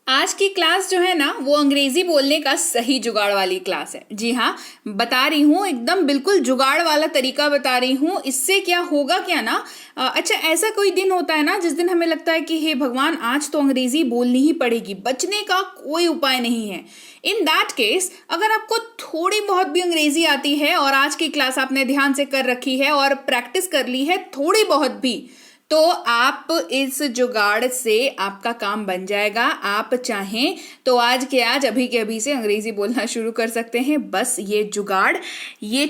आज की क्लास जो है ना वो अंग्रेजी बोलने का सही जुगाड़ वाली क्लास है। जी हाँ, बता रही हूँ, एकदम बिल्कुल जुगाड़ वाला तरीका बता रही हूँ। इससे क्या होगा क्या ना, अच्छा ऐसा कोई दिन होता है ना जिस दिन हमें लगता है कि हे भगवान आज तो अंग्रेजी बोलनी ही पड़ेगी, बचने का कोई उपाय नहीं है। इन दैट केस अगर आपको थोड़ी बहुत भी अंग्रेजी आती है और आज की क्लास आपने ध्यान से कर रखी है और प्रैक्टिस कर ली है थोड़ी बहुत भी, तो आप इस जुगाड़ से आपका काम बन जाएगा। आप चाहें तो आज के आज अभी के अभी से अंग्रेजी बोलना शुरू कर सकते हैं। बस ये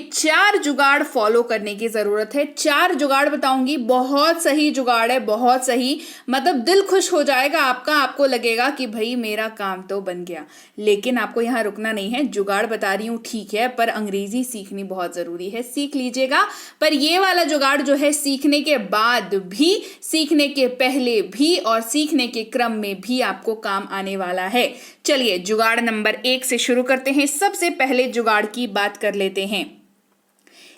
4 जुगाड़ फॉलो करने की जरूरत है। 4 जुगाड़ बताऊंगी, बहुत सही जुगाड़ है, बहुत सही, मतलब दिल खुश हो जाएगा आपका। आपको लगेगा कि भाई मेरा काम तो बन गया। लेकिन आपको यहाँ रुकना नहीं है। जुगाड़ बता रही हूँ ठीक है, पर अंग्रेजी सीखनी बहुत जरूरी है, सीख लीजिएगा। पर ये वाला जुगाड़ जो है सीखने के बाद भी, सीखने के पहले भी और सीखने के क्रम में भी आपको काम आने वाला है। चलिए जुगाड़ नंबर 1 से शुरू करते हैं। सबसे पहले जुगाड़ की बात कर लेते हैं।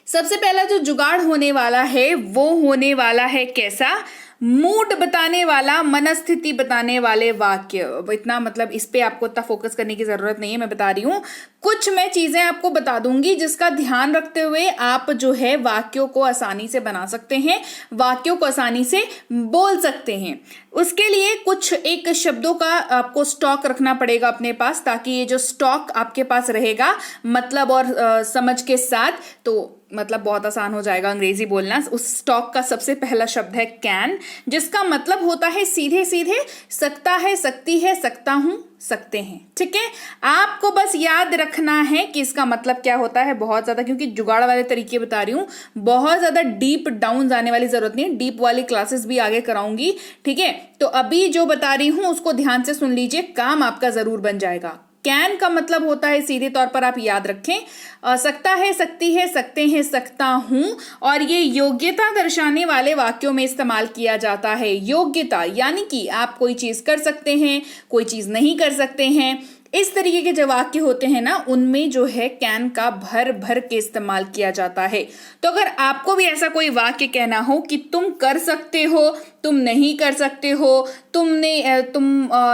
सबसे पहला जो जुगाड़ होने वाला है वो होने वाला है कैसा, मूड बताने वाला, मनस्थिति बताने वाले वाक्य। इतना मतलब इस पे आपको इतना फोकस करने की जरूरत नहीं है। मैं बता रही हूं, कुछ मैं चीजें आपको बता दूंगी जिसका ध्यान रखते हुए आप जो है वाक्यों को आसानी से बना सकते हैं, वाक्यों को आसानी से बोल सकते हैं। उसके लिए कुछ एक शब्दों का आपको स्टॉक रखना पड़ेगा अपने पास, ताकि ये जो स्टॉक आपके पास रहेगा मतलब और समझ के साथ, तो मतलब बहुत आसान हो जाएगा अंग्रेजी बोलना। उस स्टॉक का सबसे पहला शब्द है कैन, जिसका मतलब होता है सीधे सीधे सकता है, सकती है, सकता हूं, सकते हैं। ठीक है, आपको बस याद रखना है कि इसका मतलब क्या होता है। बहुत ज्यादा, क्योंकि जुगाड़ वाले तरीके बता रही हूं, बहुत ज्यादा डीप डाउन जाने वाली जरूरत नहीं है। डीप वाली क्लासेस भी आगे कराऊंगी। ठीक है, तो अभी जो बता रही हूं उसको ध्यान से सुन लीजिए, काम आपका जरूर बन जाएगा। कैन का मतलब होता है, सीधे तौर पर आप याद रखें, सकता है, सकती है, सकते हैं, सकता हूं, और ये योग्यता दर्शाने वाले वाक्यों में इस्तेमाल किया जाता है। योग्यता यानी कि आप कोई चीज कर सकते हैं, कोई चीज नहीं कर सकते हैं। इस तरीके के जो वाक्य होते हैं ना, उनमें जो है कैन का भर भर के इस्तेमाल किया जाता है। तो अगर आपको भी ऐसा कोई वाक्य कहना हो कि तुम कर सकते हो, तुम नहीं कर सकते हो, तुम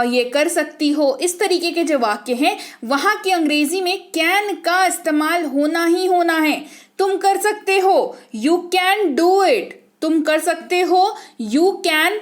ये कर सकती हो, इस तरीके के जो वाक्य हैं वहां की अंग्रेजी में कैन का इस्तेमाल होना ही होना है। तुम कर सकते हो, यू कैन डू इट। तुम कर सकते हो, यू कैन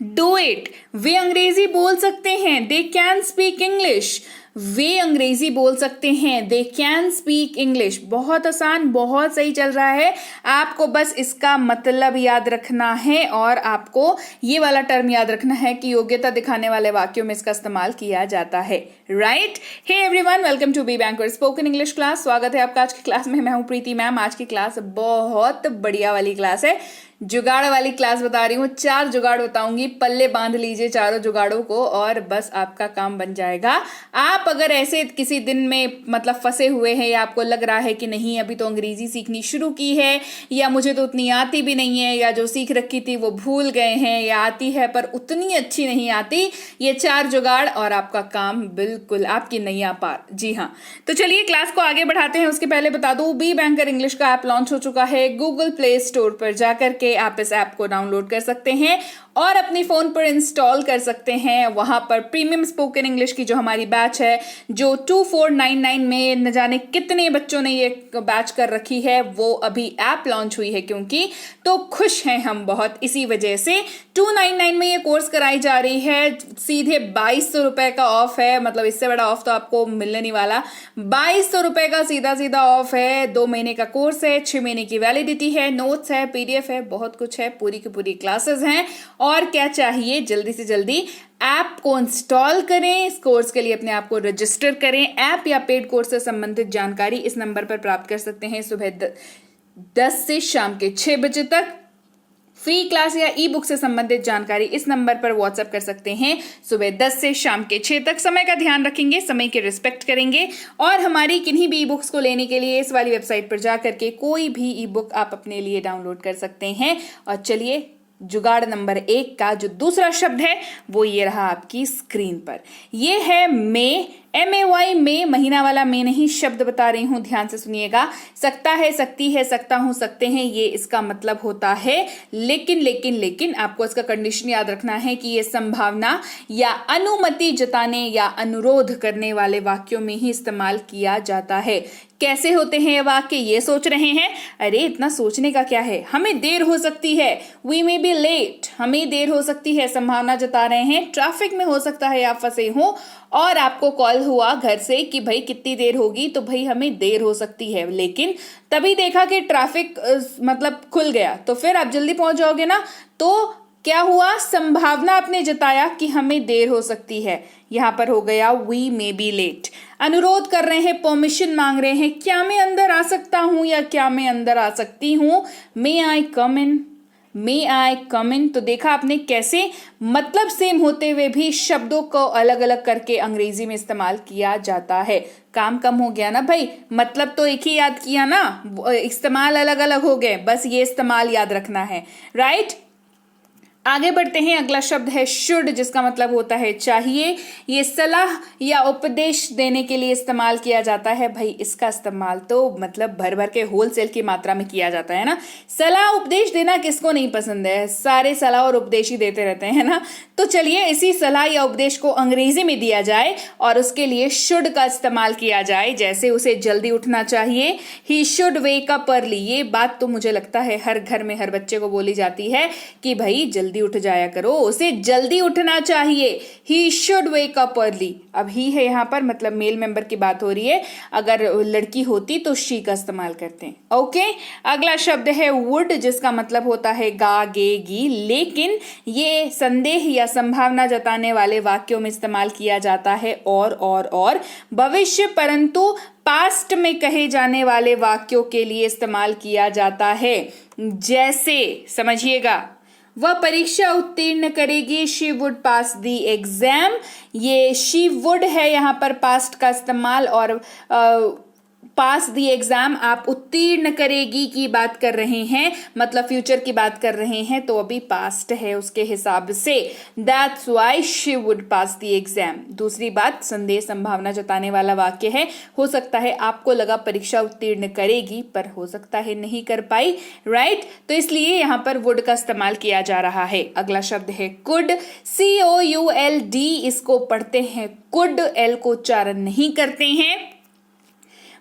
डू इट। वे अंग्रेजी बोल सकते हैं, दे कैन स्पीक इंग्लिश। वे अंग्रेजी बोल सकते हैं, दे कैन स्पीक इंग्लिश। बहुत आसान, बहुत सही चल रहा है। आपको बस इसका मतलब याद रखना है और आपको ये वाला टर्म याद रखना है कि योग्यता दिखाने वाले वाक्यों में इसका इस्तेमाल किया जाता है। Right. Hey everyone, welcome to be banker spoken English class. स्वागत है आपका आज की क्लास में। मैं हूं प्रीति मैम। आज की क्लास बहुत बढ़िया वाली क्लास है, जुगाड़ वाली क्लास बता रही हूँ। 4 जुगाड़ बताऊंगी, पल्ले बांध लीजिए चारों जुगाड़ों को और बस आपका काम बन जाएगा। आप अगर ऐसे किसी दिन में मतलब फंसे हुए हैं या आपको लग रहा है कि नहीं अभी तो अंग्रेजी सीखनी शुरू की है, या मुझे तो उतनी आती भी नहीं है, या जो सीख रखी थी वो भूल गए हैं, या आती है पर उतनी अच्छी नहीं आती, ये 4 जुगाड़ और आपका काम बिल्कुल आपकी नैया पार। जी हाँ, तो चलिए क्लास को आगे बढ़ाते हैं। उसके पहले बता दूं, बी बैंकर इंग्लिश का ऐप लॉन्च हो चुका है। गूगल प्ले स्टोर पर जाकर के आप इस ऐप को डाउनलोड कर सकते हैं और अपने फोन पर इंस्टॉल कर सकते हैं। वहां पर प्रीमियम स्पोकन इंग्लिश की जो हमारी बैच है, जो 2499 में न जाने कितने बच्चों ने ये बैच कर रखी है, वो अभी ऐप लॉन्च हुई है क्योंकि, तो खुश हैं हम बहुत इसी वजह से। 299 में ये कोर्स कराई जा रही है, सीधे 2200 रुपए का ऑफ है। मतलब इससे बड़ा ऑफ तो आपको मिलने नहीं वाला। 2200 रुपए का सीधा सीधा ऑफ है। 2 महीने का कोर्स है, 6 महीने की वैलिडिटी है, नोट्स है, पीडीएफ है, बहुत कुछ है, पूरी की पूरी क्लासेस हैं। और क्या चाहिए, जल्दी से जल्दी ऐप को इंस्टॉल करें, इस कोर्स के लिए अपने आप को रजिस्टर करें। ऐप या पेड कोर्स से संबंधित जानकारी इस नंबर पर प्राप्त कर सकते हैं सुबह 10 से शाम के 6 बजे तक। फ्री क्लास या ई बुक से संबंधित जानकारी इस नंबर पर व्हाट्सएप कर सकते हैं सुबह 10 से शाम के 6 तक। समय का ध्यान रखेंगे, समय की रिस्पेक्ट करेंगे और हमारी किन्हीं भी ई बुक्स को लेने के लिए इस वाली वेबसाइट पर जाकर के कोई भी ई बुक आप अपने लिए डाउनलोड कर सकते हैं। और चलिए जुगाड़ नंबर 1 का जो दूसरा शब्द है वो ये रहा आपकी स्क्रीन पर। ये है मे, MAY, में, महीना वाला में नहीं, शब्द बता रही हूं, ध्यान से सुनिएगा। सकता है, सकती है, सकता हूं, सकते हैं, ये इसका मतलब होता है। लेकिन आपको इसका कंडीशन याद रखना है कि ये संभावना या अनुमति जताने या अनुरोध करने वाले वाक्यों में ही इस्तेमाल किया जाता है। कैसे होते हैं ये वाक्य, ये सोच रहे हैं? अरे इतना सोचने का क्या है, हमें देर हो सकती है, वी मे बी लेट, हमें देर हो सकती है, संभावना जता रहे हैं। ट्रैफिक में हो सकता है आप फंसे हो और आपको कॉल हुआ घर से कि भाई कितनी देर होगी, तो भाई हमें देर हो सकती है, लेकिन तभी देखा कि ट्रैफिक मतलब खुल गया, तो फिर आप जल्दी पहुंच जाओगे ना। तो क्या हुआ, संभावना आपने जताया कि हमें देर हो सकती है, यहां पर हो गया वी मे बी लेट। अनुरोध कर रहे हैं, परमिशन मांग रहे हैं, क्या मैं अंदर आ सकता हूं या क्या मैं अंदर आ सकती हूं, मे आई कम इन, मे आई कम इन। तो देखा आपने कैसे मतलब सेम होते हुए भी शब्दों को अलग अलग करके अंग्रेजी में इस्तेमाल किया जाता है। काम कम हो गया ना भाई, मतलब तो एक ही याद किया ना, इस्तेमाल अलग अलग हो गए, बस ये इस्तेमाल याद रखना है, राइट। आगे बढ़ते हैं, अगला शब्द है शुड, जिसका मतलब होता है चाहिए। ये सलाह या उपदेश देने के लिए इस्तेमाल किया जाता है। भाई इसका इस्तेमाल तो मतलब भर भर के होलसेल की मात्रा में किया जाता है ना। सलाह उपदेश देना किसको नहीं पसंद है, सारे सलाह और उपदेश ही देते रहते हैं ना। तो चलिए इसी सलाह या उपदेश को अंग्रेजी में दिया जाए और उसके लिए शुड का इस्तेमाल किया जाए। जैसे उसे जल्दी उठना चाहिए, he should wake up early. ये बात तो मुझे लगता है हर घर में हर बच्चे को बोली जाती है कि भाई जल्दी उठ जाया करो, उसे जल्दी उठना चाहिए, he should wake up early. अब ही है यहाँ पर, मतलब मेल मेंबर की बात हो रही है, अगर लड़की होती तो शी का इस्तेमाल करते हैं। ओके, अगला शब्द है वुड, जिसका मतलब होता है गा, गे, गी। लेकिन ये संदेह या संभावना जताने वाले वाक्यों में इस्तेमाल किया जाता है और भविष्य परंतु पास्ट में कहे जाने वाले वाक्यों के लिए इस्तेमाल किया जाता है। जैसे समझिएगा, वह परीक्षा उत्तीर्ण करेगी, she would pass the exam. ये शी वुड है यहाँ पर पास्ट का इस्तेमाल, और पास द एग्जाम आप उत्तीर्ण करेगी की बात कर रहे हैं, मतलब फ्यूचर की बात कर रहे हैं, तो अभी पास्ट है उसके हिसाब से। That's why she would pass the exam. दूसरी बात, संदेह संभावना जताने वाला वाक्य है। हो सकता है आपको लगा परीक्षा उत्तीर्ण करेगी, पर हो सकता है नहीं कर पाई, राइट। तो इसलिए यहाँ पर वुड का इस्तेमाल किया जा रहा है। अगला शब्द है कुड, COULD, इसको पढ़ते हैं कुड, एल को उच्चारण नहीं करते हैं।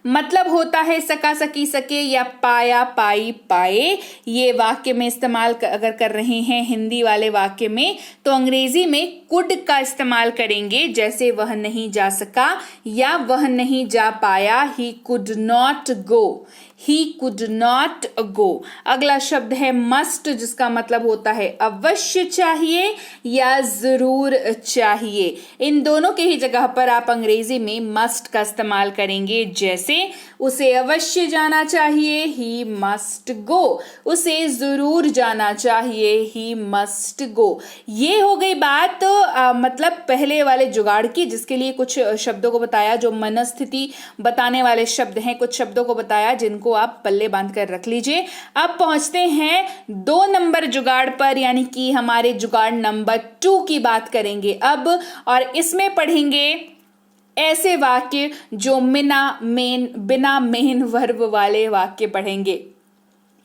मतलब होता है सका, सकी, सके, या पाया, पाई, पाए। ये वाक्य में इस्तेमाल अगर कर रहे हैं हिंदी वाले वाक्य में, तो अंग्रेजी में कुड का इस्तेमाल करेंगे। जैसे वह नहीं जा सका या वह नहीं जा पाया, he could not go, he could not go. अगला शब्द है मस्ट, जिसका मतलब होता है अवश्य चाहिए या जरूर चाहिए। इन दोनों के ही जगह पर आप अंग्रेजी में मस्ट का इस्तेमाल करेंगे। जैसे उसे अवश्य जाना चाहिए, ही मस्ट गो, उसे जरूर जाना चाहिए, ही मस्ट गो। ये हो गई बात मतलब पहले वाले जुगाड़ की, जिसके लिए कुछ शब्दों को बताया जो मनस्थिति बताने वाले शब्द हैं, कुछ शब्दों को बताया जिनको आप पल्ले बांध कर रख लीजिए। अब पहुंचते हैं 2 नंबर जुगाड़ पर, यानी कि हमारे जुगाड़ नंबर 2 की बात करेंगे अब, और इसमें पढ़ेंगे ऐसे वाक्य जो बिना मेन वर्ब वाले वाक्य पढ़ेंगे,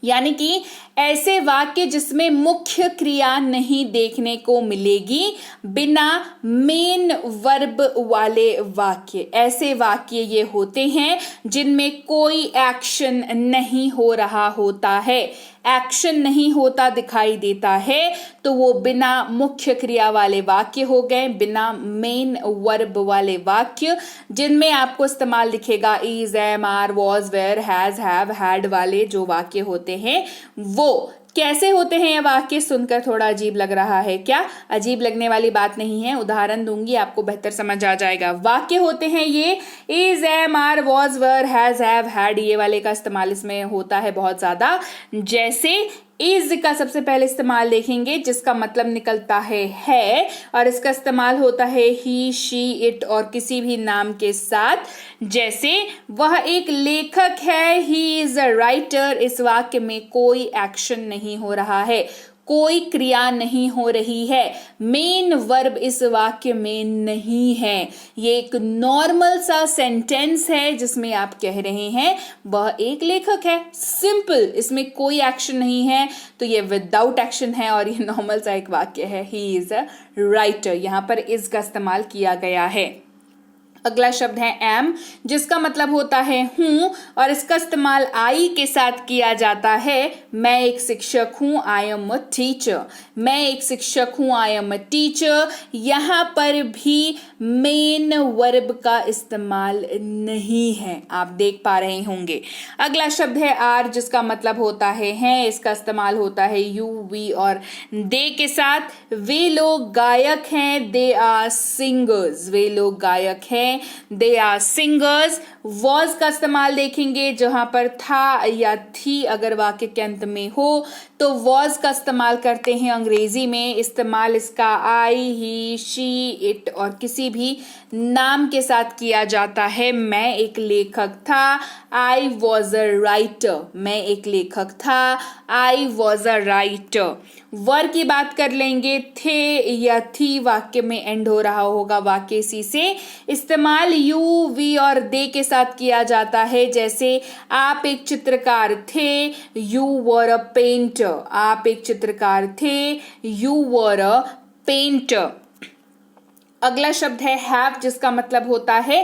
यानी कि ऐसे वाक्य जिसमें मुख्य क्रिया नहीं देखने को मिलेगी, बिना मेन वर्ब वाले वाक्य। ऐसे वाक्य ये होते हैं जिनमें कोई एक्शन नहीं हो रहा होता है, एक्शन नहीं होता दिखाई देता है, तो वो बिना मुख्य क्रिया वाले वाक्य हो गए, बिना मेन वर्ब वाले वाक्य, जिनमें आपको इस्तेमाल दिखेगा is, am, are, was, were, has, have, had वाले जो वाक्य होते हैं। वो कैसे होते हैं ये वाक्य? सुनकर थोड़ा अजीब लग रहा है क्या? अजीब लगने वाली बात नहीं है, उदाहरण दूंगी आपको बेहतर समझ आ जाएगा। वाक्य होते हैं ये is, am, are, was, were, has, have, had, ये वाले का इस्तेमाल इसमें होता है बहुत ज्यादा। जैसे इज का सबसे पहले इस्तेमाल देखेंगे, जिसका मतलब निकलता है, और इसका इस्तेमाल होता है ही, शी, इट और किसी भी नाम के साथ। जैसे वह एक लेखक है, ही इज अ राइटर, इस वाक्य में कोई एक्शन नहीं हो रहा है, कोई क्रिया नहीं हो रही है। मेन वर्ब इस वाक्य में नहीं है। ये एक नॉर्मल सा सेंटेंस है जिसमें आप कह रहे हैं वह एक लेखक है। सिंपल, इसमें कोई एक्शन नहीं है, तो ये विदाउट एक्शन है और ये नॉर्मल सा एक वाक्य है। He is a writer. यहां पर इज का इस्तेमाल किया गया है। अगला शब्द है एम, जिसका मतलब होता है हूं, और इसका इस्तेमाल आई के साथ किया जाता है। मैं एक शिक्षक हूं, आई एम अ टीचर। मैं एक शिक्षक हूं, आई एम अ टीचर। यहां पर भी मेन वर्ब का इस्तेमाल नहीं है, आप देख पा रहे होंगे। अगला शब्द है आर, जिसका मतलब होता है। इसका इस्तेमाल होता है यू, वी और दे के साथ। वे लोग गायक हैं, दे आर सिंगर्स। वे लोग गायक हैं, दे आर सिंगर्स। वॉज का इस्तेमाल देखेंगे, जहां पर था या थी अगर वाक्य के अंत में हो तो वॉज का इस्तेमाल करते हैं अंग्रेजी में। इस्तेमाल इसका आई, ही, शी, इट और किसी भी नाम के साथ किया जाता है। मैं एक लेखक था, आई वॉज अ राइटर। मैं एक लेखक था, आई वॉज अ राइटर। वर की बात कर लेंगे, थे या थी वाक्य में एंड हो रहा होगा वाक्य इसी से। इस्तेमाल यू, वी और दे के साथ किया जाता है, जैसे आप एक चित्रकार थे, यू वर अ पेंटर। आप एक चित्रकार थे, यू वर अ पेंटर। अगला शब्द है हैव, जिसका मतलब होता है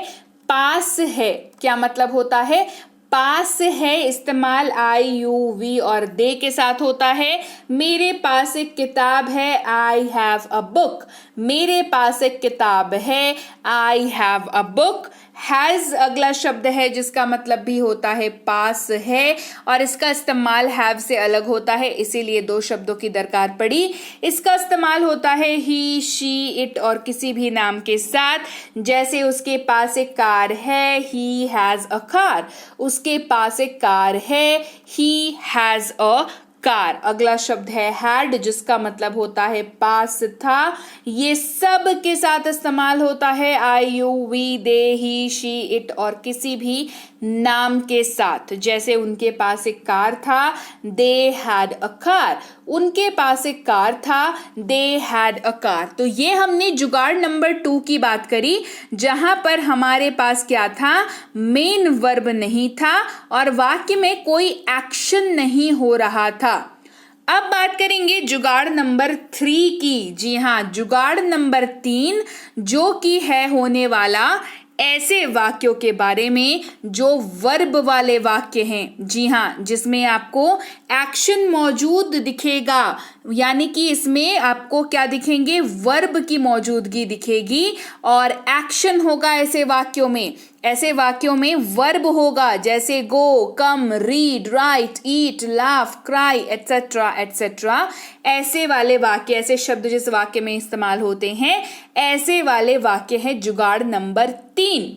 पास है। क्या मतलब होता है? पास है। इस्तेमाल आई, यू, वी और दे के साथ होता है। मेरे पास एक किताब है, आई हैव अ बुक। मेरे पास एक किताब है, I have a book. Has अगला शब्द है जिसका मतलब भी होता है पास है, और इसका इस्तेमाल हैव से अलग होता है, इसीलिए दो शब्दों की दरकार पड़ी। इसका इस्तेमाल होता है ही, शी, इट और किसी भी नाम के साथ, जैसे उसके पास एक कार है, ही हैज अ कार। उसके पास एक कार है, ही हैज अ कार। अगला शब्द है हैड, जिसका मतलब होता है पास था। ये सब के साथ इस्तेमाल होता है I, you, we, they, he, she, it और किसी भी नाम के साथ, जैसे उनके पास एक कार था, दे हैड अ कार। उनके पास एक कार था, दे हैड अ कार। तो ये हमने जुगाड़ नंबर 2 की बात करी, जहां पर हमारे पास क्या था? मेन वर्ब नहीं था और वाक्य में कोई एक्शन नहीं हो रहा था। अब बात करेंगे जुगाड़ नंबर 3 की। जी हाँ, जुगाड़ नंबर 3 जो कि है होने वाला ऐसे वाक्यों के बारे में जो वर्ब वाले वाक्य हैं। जी हाँ, जिसमें आपको एक्शन मौजूद दिखेगा, यानी कि इसमें आपको क्या दिखेंगे? वर्ब की मौजूदगी दिखेगी और एक्शन होगा ऐसे वाक्यों में। ऐसे वाक्यों में वर्ब होगा, जैसे गो, कम, रीड, राइट, ईट, लाफ, क्राई एटसेट्रा एटसेट्रा। ऐसे वाले वाक्य, ऐसे शब्द जिस वाक्य में इस्तेमाल होते हैं, ऐसे वाले वाक्य है जुगाड़ नंबर 3,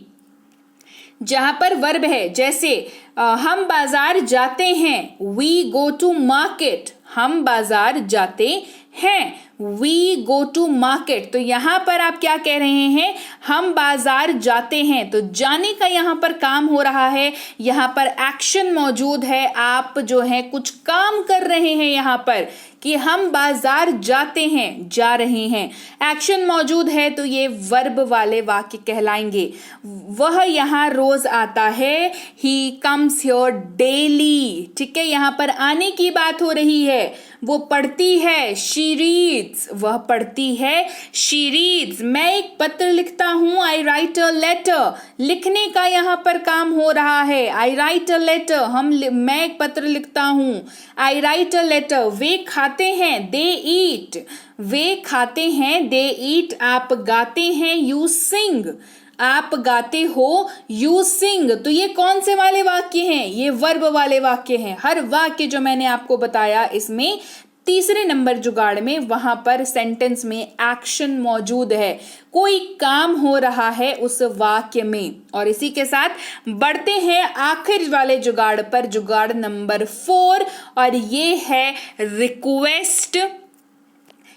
जहां पर वर्ब है। जैसे हम बाजार जाते हैं, वी गो टू मार्केट। हम बाजार जाते हैं, वी गो टू मार्केट। तो यहां पर आप क्या कह रहे हैं? हम बाजार जाते हैं, तो जाने का यहां पर काम हो रहा है, यहां पर एक्शन मौजूद है। आप जो है कुछ काम कर रहे हैं यहां पर, कि हम बाजार जाते हैं, जा रहे हैं, एक्शन मौजूद है, तो ये वर्ब वाले वाक्य कहलाएंगे। वह यहाँ रोज आता है, ही कम्स हियर डेली। ठीक है, यहाँ पर आने की बात हो रही है। वो पढ़ती है, शी रीड्स। वह पढ़ती है, शी रीड्स। मैं एक पत्र लिखता हूं, आई राइट अ लेटर। लिखने का यहाँ पर काम हो रहा है, आई राइट अ लेटर। मैं एक पत्र लिखता हूं, आई राइट अ लेटर। वे खाते हैं, दे ईट। वे खाते हैं, दे ईट। आप गाते हैं, यू सिंग। आप गाते हो, यू सिंग। तो ये कौन से वाले वाक्य हैं? ये वर्ब वाले वाक्य हैं। हर वाक्य जो मैंने आपको बताया इसमें तीसरे नंबर जुगाड़ में, वहां पर सेंटेंस में एक्शन मौजूद है, कोई काम हो रहा है उस वाक्य में। और इसी के साथ बढ़ते हैं आखिर वाले जुगाड़ पर, जुगाड़ नंबर 4, और ये है रिक्वेस्ट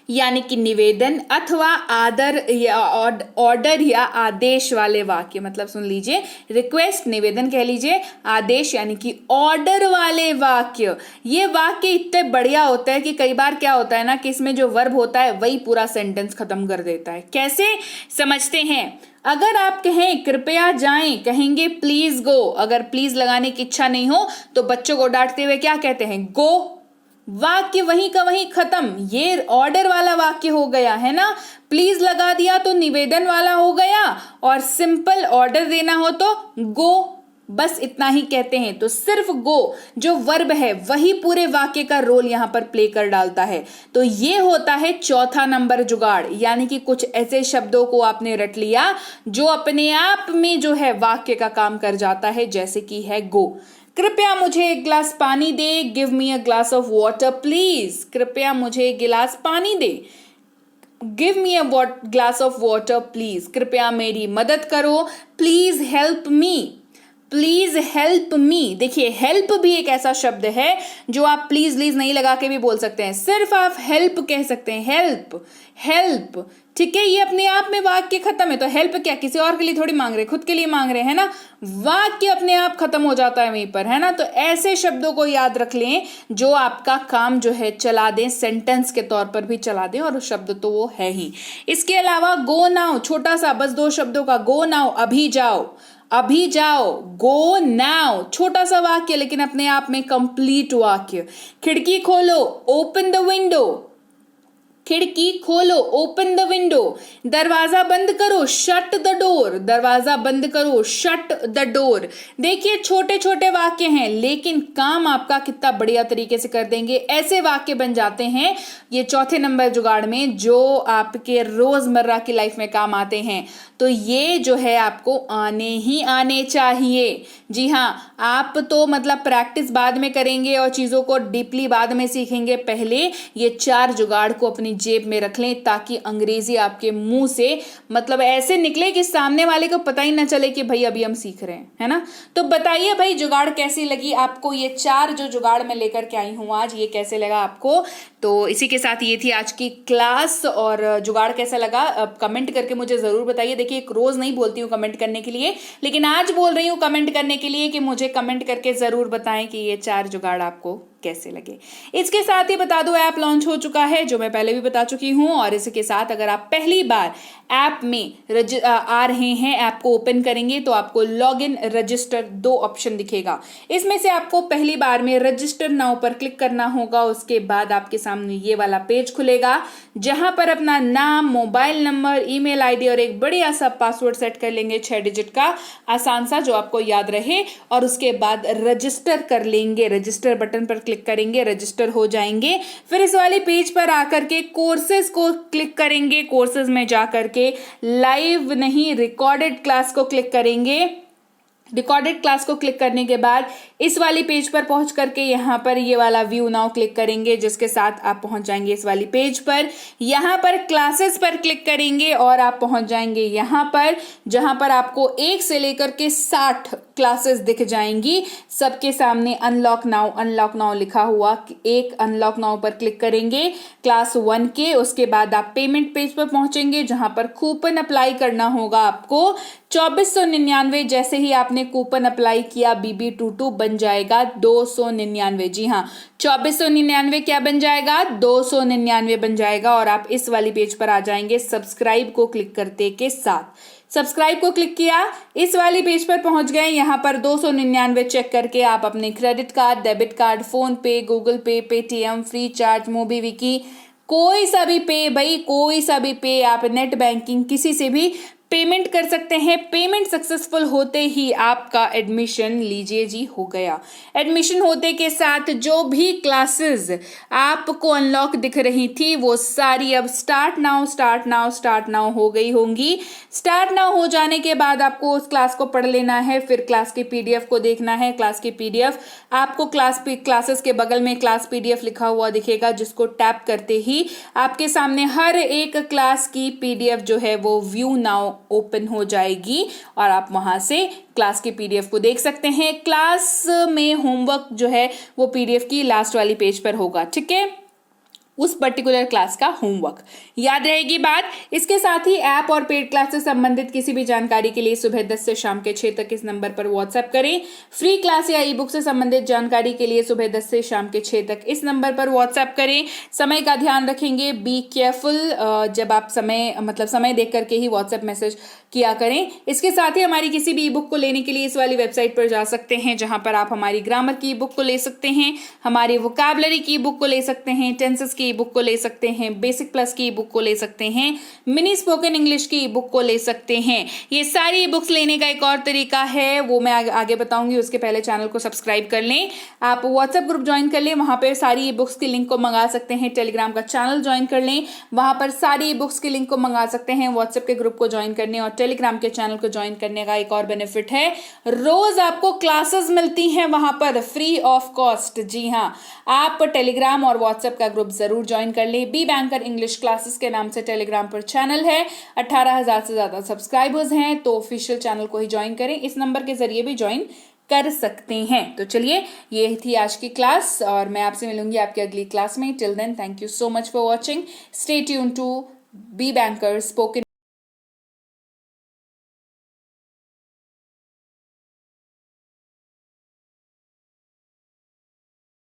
यानी कि निवेदन अथवा आदर या ऑर्डर या आदेश वाले वाक्य, मतलब सुन लीजिए, रिक्वेस्ट निवेदन कह लीजिए, आदेश यानी कि ऑर्डर वाले वाक्य। ये वाक्य इतने बढ़िया होता है कि कई बार क्या होता है ना कि इसमें जो वर्ब होता है वही पूरा सेंटेंस खत्म कर देता है। कैसे समझते हैं? अगर आप कहें कृपया जाएं, कहेंगे प्लीज गो। अगर प्लीज लगाने की इच्छा नहीं हो तो बच्चों को डांटते हुए क्या कहते हैं? गो। वाक्य वहीं का वहीं खत्म। ये ऑर्डर वाला वाक्य हो गया है ना, प्लीज लगा दिया तो निवेदन वाला हो गया, और सिंपल ऑर्डर देना हो तो गो। बस इतना ही कहते हैं। तो सिर्फ गो जो वर्ब है वही पूरे वाक्य का रोल यहां पर प्ले कर डालता है। तो ये होता है चौथा नंबर जुगाड़, यानी कि कुछ ऐसे शब्दों को आपने रट लिया जो अपने आप में जो है वाक्य का काम कर जाता है, जैसे कि है गो। कृपया मुझे एक गिलास पानी दे, give me a glass of water please. कृपया मुझे एक गिलास पानी दे, give me a glass of water please. कृपया मेरी मदद करो, please help me, please help me. देखिए हेल्प भी एक ऐसा शब्द है जो आप प्लीज नहीं लगा के भी बोल सकते हैं, सिर्फ आप हेल्प कह सकते हैं, हेल्प हेल्प। ठीक है, ये अपने आप में वाक्य खत्म है। तो हेल्प क्या किसी और के लिए थोड़ी मांग रहे, खुद के लिए मांग रहे हैं ना, वाक्य अपने आप खत्म हो जाता है वहीं पर, है ना। तो ऐसे शब्दों को याद रख लें जो आपका काम जो है चला दें, सेंटेंस के तौर पर भी चला दें, और शब्द तो वो है ही। इसके अलावा गो नाउ, छोटा सा बस 2 शब्दों का, गो नाउ अभी जाओ, अभी जाओ, गो नाउ, छोटा सा वाक्य लेकिन अपने आप में कंप्लीट वाक्य। खिड़की खोलो, ओपन द विंडो, खिड़की खोलो, ओपन द विंडो। दरवाजा बंद करो, शट द डोर, दरवाजा बंद करो, शट द डोर। देखिए छोटे छोटे वाक्य हैं लेकिन काम आपका कितना बढ़िया तरीके से कर देंगे। ऐसे वाक्य बन जाते हैं ये चौथे नंबर जुगाड़ में जो आपके रोजमर्रा की लाइफ में काम आते हैं। तो ये जो है आपको आने ही आने चाहिए। जी हाँ, आप तो मतलब प्रैक्टिस बाद में करेंगे और चीजों को डीपली बाद में सीखेंगे। पहले ये 4 जुगाड़ को अपनी जेब में रख लें ताकि अंग्रेजी आपके मुंह से मतलब ऐसे निकले कि सामने वाले को पता ही ना चले कि भाई अभी हम सीख रहे हैं, है ना। तो बताइए भाई जुगाड़ कैसी लगी आपको, ये 4 जो जुगाड़ मैं लेकर के आई हूं आज, ये कैसे लगा आपको। तो इसी के साथ ये थी आज की क्लास, और जुगाड़ कैसा लगा कमेंट करके मुझे जरूर बताइए। देखिए रोज नहीं बोलती हूँ कमेंट करने के लिए, लेकिन आज बोल रही हूँ कमेंट करने के लिए कि मुझे कमेंट करके जरूर बताएं कि ये 4 जुगाड़ आपको कैसे लगे। इसके साथ ही बता दो ऐप लॉन्च हो चुका है जो मैं पहले भी बता चुकी हूं, और इसके साथ अगर आप पहली बार ऐप में आ रहे हैं, ऐप को ओपन करेंगे तो आपको लॉग इन रजिस्टर 2 ऑप्शन दिखेगा। इसमें से आपको पहली बार में रजिस्टर नाउ पर क्लिक करना होगा। उसके बाद आपके सामने ये वाला पेज खुलेगा जहां पर अपना नाम, मोबाइल नंबर, ईमेल आईडी और एक बढ़िया सा पासवर्ड सेट कर लेंगे 6 डिजिट का, आसान सा जो आपको याद रहे, और उसके बाद रजिस्टर कर लेंगे। रजिस्टर बटन पर क्लिक करेंगे, रजिस्टर हो जाएंगे। फिर इस वाले पेज पर आकर के कोर्सेज को क्लिक करेंगे। कोर्सेज में जाकर के लाइव नहीं रिकॉर्डेड क्लास को क्लिक करेंगे। रिकॉर्डेड क्लास को क्लिक करने के बाद इस वाली पेज पर पहुंच करके यहाँ पर ये वाला व्यू नाउ क्लिक करेंगे, जिसके साथ आप पहुंच जाएंगे इस वाली पेज पर। यहाँ पर क्लासेस पर क्लिक करेंगे और आप पहुंच जाएंगे यहाँ पर, जहां पर आपको 1 से लेकर के 60 क्लासेस दिख जाएंगी। सबके सामने अनलॉक नाउ लिखा हुआ, एक अनलॉक नाउ पर क्लिक करेंगे क्लास 1 के। उसके बाद आप पेमेंट पेज पर पहुंचेंगे जहां पर कूपन अप्लाई करना होगा आपको 2499। जैसे ही आपने कूपन अप्लाई किया BB22 बन जाएगा 299। जी हाँ, 2499 क्या बन जाएगा, 299 बन जाएगा। और आप इस वाली पेज पर आ जाएंगे सब्सक्राइब को क्लिक करते के साथ। सब्सक्राइब को क्लिक किया, इस वाली पेज पर पहुंच गए। यहाँ पर 299 चेक करके आप अपने credit card, debit card, phone पे, गूगल पे, पेटीएम, फ्री चार्ज, मोबीविकी, कोई सा भी पे, भाई कोई सा भी पे, आप नेट बैंकिंग किसी से भी पेमेंट कर सकते हैं। पेमेंट सक्सेसफुल होते ही आपका एडमिशन लीजिए जी हो गया। एडमिशन होते के साथ जो भी क्लासेस आपको अनलॉक दिख रही थी वो सारी अब स्टार्ट नाउ हो गई होंगी। स्टार्ट नाउ हो जाने के बाद आपको उस क्लास को पढ़ लेना है, फिर क्लास के PDF को देखना है। क्लास की PDF आपको क्लासेस के बगल में क्लास PDF लिखा हुआ दिखेगा, जिसको टैप करते ही आपके सामने हर एक क्लास की PDF जो है वो व्यू नाउ ओपन हो जाएगी और आप वहां से क्लास के PDF को देख सकते हैं। क्लास में होमवर्क जो है वो PDF की लास्ट वाली पेज पर होगा। ठीक है, उस पर्टिकुलर क्लास का होमवर्क। याद रहेगी बात। इसके साथ ही ऐप और पेड क्लास से संबंधित किसी भी जानकारी के लिए सुबह 10 से शाम के 6 तक इस नंबर पर व्हाट्सएप करें। फ्री क्लास या ई बुक से संबंधित जानकारी के लिए सुबह 10 से शाम के 6 तक इस नंबर पर व्हाट्सएप करें। समय का ध्यान रखेंगे, बी केयरफुल, जब आप समय देख करके ही व्हाट्सएप मैसेज किया करें। इसके साथ ही हमारी किसी भी ई बुक को लेने के लिए इस वाली वेबसाइट पर जा सकते हैं, जहां पर आप हमारी ग्रामर की ई बुक को ले सकते हैं, हमारी वोकैबुलरी की ई बुक को ले सकते हैं, टेंसेस की ई बुक को ले सकते हैं, बेसिक प्लस की ई बुक को ले सकते हैं, मिनी स्पोकन इंग्लिश की ई बुक को ले सकते हैं। ये सारी ई बुक्स लेने का एक और तरीका है, वो मैं आगे बताऊंगी। उसके पहले चैनल को सब्सक्राइब कर लें, आप व्हाट्सएप ग्रुप ज्वाइन कर लें, वहां पर सारी ई बुक्स की लिंक को मंगा सकते हैं। टेलीग्राम का चैनल ज्वाइन कर लें, वहां पर सारी ई बुक्स की लिंक को मंगा सकते हैं। व्हाट्सएप के ग्रुप को ज्वाइन करने और टेलीग्राम के चैनल को ज्वाइन करने का एक और बेनिफिट है, रोज आपको क्लासेस मिलती हैं वहां पर फ्री ऑफ कॉस्ट। जी हाँ, आप टेलीग्राम और व्हाट्सएप का ग्रुप जरूर ज्वाइन कर ले। बी बैंकर इंग्लिश क्लासेस के नाम से टेलीग्राम पर चैनल है, 18,000 से ज्यादा सब्सक्राइबर्स हैं, तो ऑफिशियल चैनल को ही ज्वाइन करें। इस नंबर के जरिए भी ज्वाइन कर सकते हैं। तो चलिए, ये थी आज की क्लास और मैं आपसे मिलूंगी आपकी अगली क्लास में। Till then, thank you so much for watching. Stay tune to be banker spoken